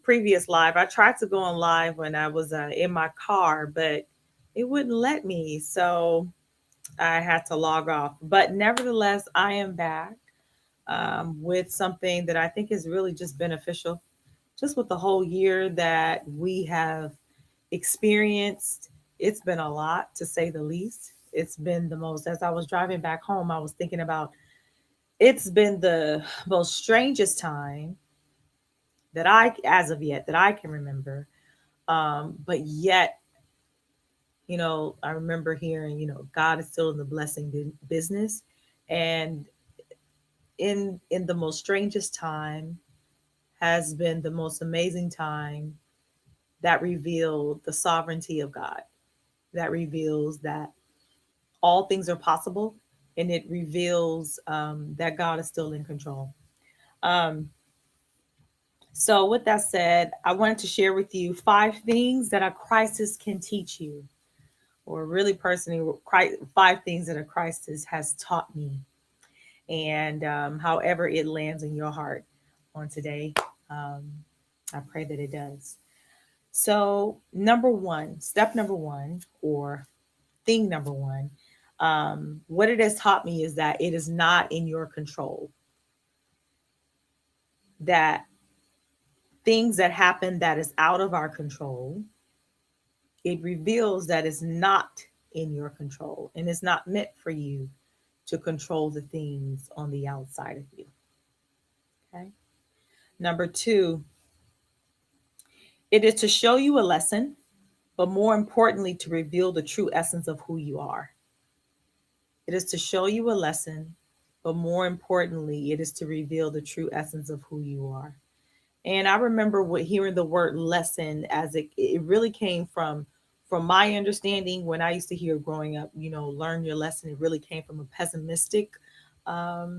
previous live, I tried to go on live when I was in my car, but it wouldn't let me. So I had to log off. But nevertheless, I am back with something that I think is really just beneficial, just with the whole year that we have experienced. It's been a lot, to say the least. It's been the most, as I was driving back home, I was thinking about it's been the most strangest time that as of yet, that I can remember. But yet, I remember hearing, God is still in the blessing business. And in the most strangest time has been the most amazing time that revealed the sovereignty of God, that reveals that all things are possible, and it reveals that God is still in control. Um, so, with that said, I wanted to share with you 5 things that a crisis can teach you, or really personally, 5 things that a crisis has taught me, and however it lands in your heart on today, um, I pray that it does. So, step number one, or thing number one, what it has taught me is that it is not in your control. That things that happen that is out of our control, it reveals that it's not in your control, and it's not meant for you to control the things on the outside of you. Okay. Number two, it is to show you a lesson, but more importantly, to reveal the true essence of who you are. It is to show you a lesson, but more importantly, it is to reveal the true essence of who you are. And I remember hearing the word lesson, as it really came from my understanding when I used to hear growing up, learn your lesson. It really came from a pessimistic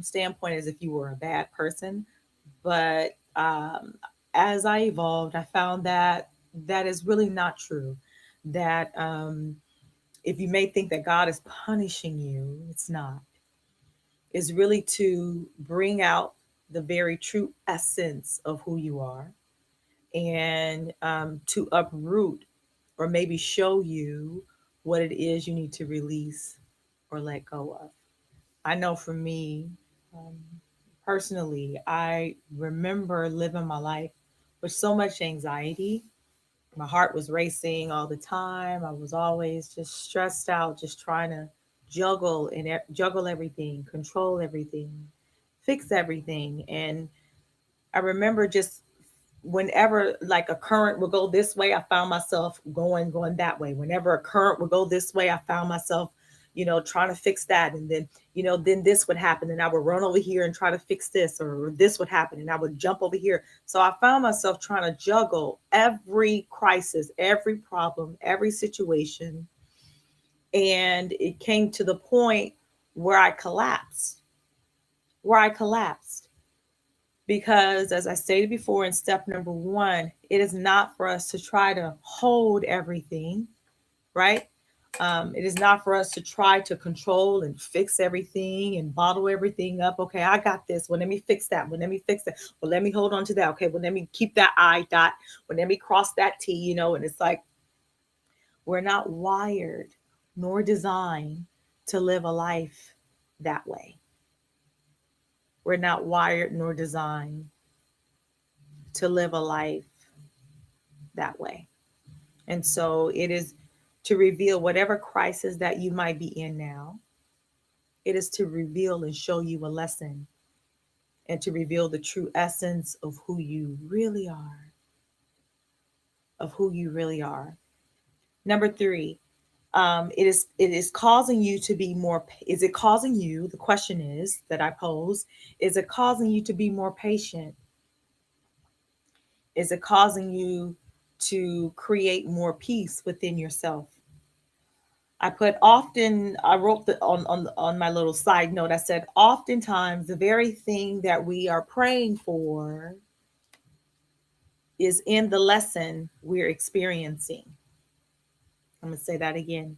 standpoint, as if you were a bad person. But as I evolved, I found that that is really not true. That if you may think that God is punishing you, it's not. It's really to bring out the very true essence of who you are, and to uproot, or maybe show you what it is you need to release or let go of. I know for me, um, personally, I remember living my life with so much anxiety. My heart was racing all the time. I was always just stressed out, just trying to juggle everything, control everything, fix everything. And I remember just whenever like a current would go this way, I found myself going that way. Whenever a current would go this way, I found myself, trying to fix that. And then, then this would happen and I would run over here and try to fix this, or this would happen and I would jump over here. So I found myself trying to juggle every crisis, every problem, every situation. And it came to the point where I collapsed, where I collapsed because, as I stated before in step number one, it is not for us to try to hold everything, right? It is not for us to try to control and fix everything and bottle everything up. Okay, I got this. Well, let me fix that. Well, let me fix that. Well, let me hold on to that. Okay, well, let me keep that I dot. Well, let me cross that T, and it's like we're not wired nor designed to live a life that way. We're not wired nor designed to live a life that way. And so it is to reveal whatever crisis that you might be in now. It is to reveal and show you a lesson, and to reveal the true essence of who you really are, of who you really are. Number three, it is causing you to be more. Is it causing you? The question is that I pose: is it causing you to be more patient? Is it causing you to create more peace within yourself? I wrote on my little side note, I said, oftentimes the very thing that we are praying for is in the lesson we're experiencing. I'm going to say that again.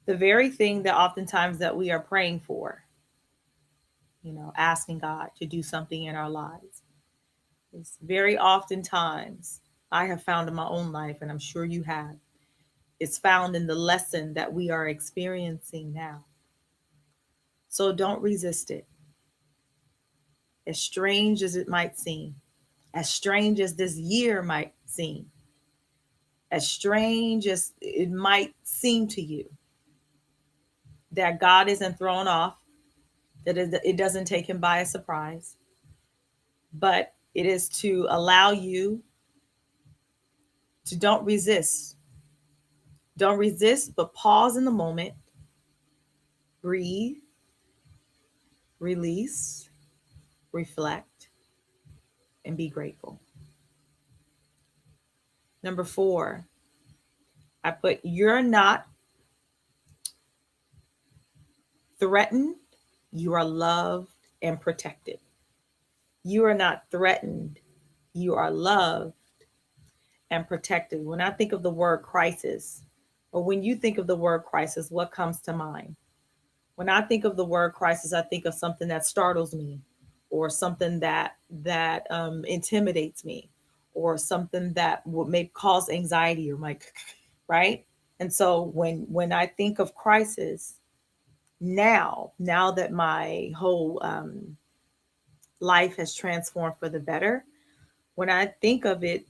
The very thing that oftentimes that we are praying for, asking God to do something in our lives, It's very oftentimes I have found in my own life, and I'm sure you have, it's found in the lesson that we are experiencing now. So don't resist it. As strange as it might seem, as strange as this year might seem, as strange as it might seem to you, that God isn't thrown off, that it doesn't take him by a surprise, but it is to allow you to don't resist. Don't resist, but pause in the moment, breathe, release, reflect, and be grateful. Number 4, I put you're not threatened, you are loved and protected. You are not threatened, you are loved and protected. When I think of the word crisis, or when you think of the word crisis, what comes to mind? When I think of the word crisis, I think of something that startles me, or something that intimidates me, or something that would may cause anxiety or like, right? And so when I think of crisis, now that my whole life has transformed for the better, when I think of it,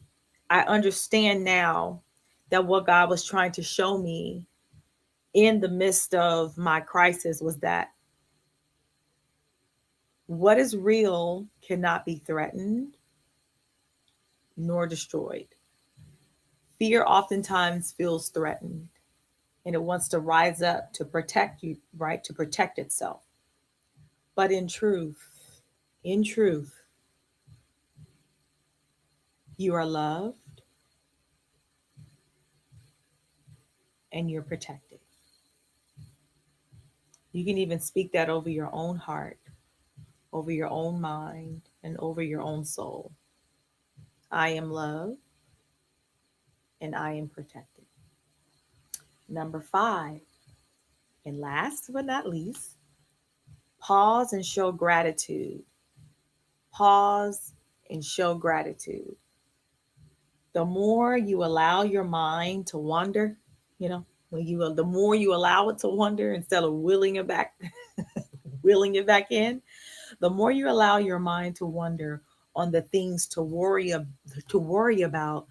I understand now that what God was trying to show me in the midst of my crisis was that what is real cannot be threatened nor destroyed. Fear oftentimes feels threatened and it wants to rise up to protect you, right? To protect itself. But in truth, you are loved and you're protected. You can even speak that over your own heart, over your own mind, and over your own soul. I am loved and I am protected. Number 5, and last but not least, pause and show gratitude. Pause and show gratitude. The more you allow your mind to wander, you know, the more you allow it to wander instead of willing it back, willing it back in, the more you allow your mind to wander on the things to worry about,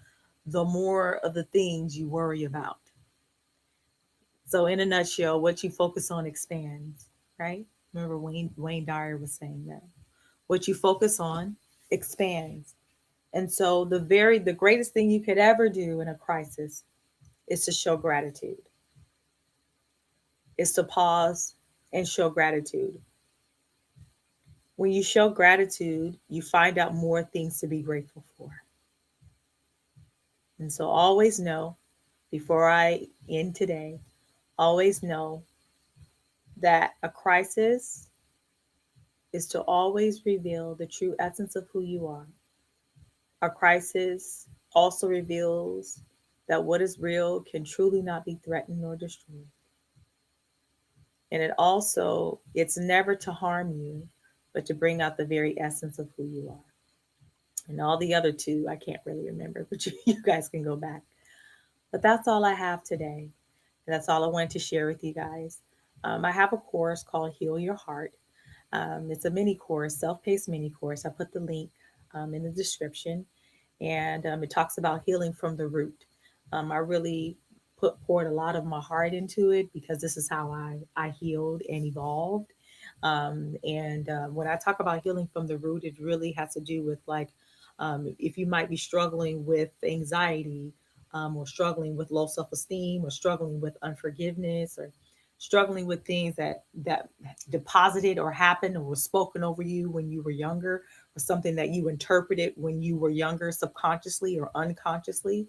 the more of the things you worry about. So in a nutshell, what you focus on expands, right? Remember Wayne Dyer was saying that. What you focus on expands. And so the greatest thing you could ever do in a crisis is to show gratitude. Is to pause and show gratitude. When you show gratitude, you find out more things to be grateful for. And so always know, before I end today, always know that a crisis is to always reveal the true essence of who you are. A crisis also reveals that what is real can truly not be threatened nor destroyed. And it's never to harm you, but to bring out the very essence of who you are. And all the other two, I can't really remember, but you guys can go back. But that's all I have today. And that's all I wanted to share with you guys. I have a course called Heal Your Heart. It's a mini course, self-paced mini course. I put the link in the description, and it talks about healing from the root. I really poured a lot of my heart into it because this is how I healed and evolved. And when I talk about healing from the root, it really has to do with like if you might be struggling with anxiety, or struggling with low self-esteem, or struggling with unforgiveness, or struggling with things that deposited or happened or was spoken over you when you were younger, or something that you interpreted when you were younger subconsciously or unconsciously.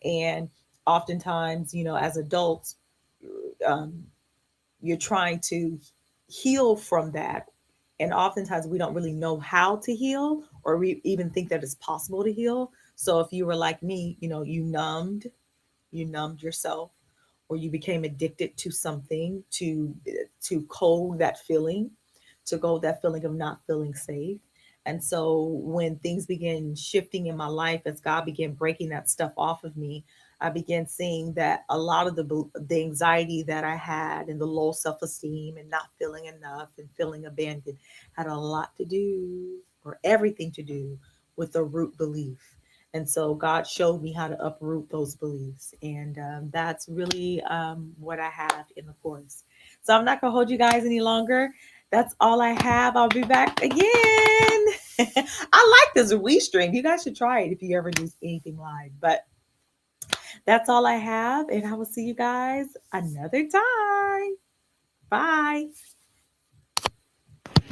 And oftentimes, as adults, um, you're trying to heal from that. And oftentimes we don't really know how to heal, or we even think that it's possible to heal. So if you were like me, you numbed yourself, or you became addicted to something to code that feeling, to go that feeling of not feeling safe. And so when things began shifting in my life, as God began breaking that stuff off of me, I began seeing that a lot of the anxiety that I had and the low self-esteem and not feeling enough and feeling abandoned had a lot to do, or everything to do, with the root belief. And so God showed me how to uproot those beliefs. And that's really what I have in the course. So I'm not going to hold you guys any longer. That's all I have. I'll be back again. I like this restream. You guys should try it if you ever do anything live. But that's all I have. And I will see you guys another time. Bye.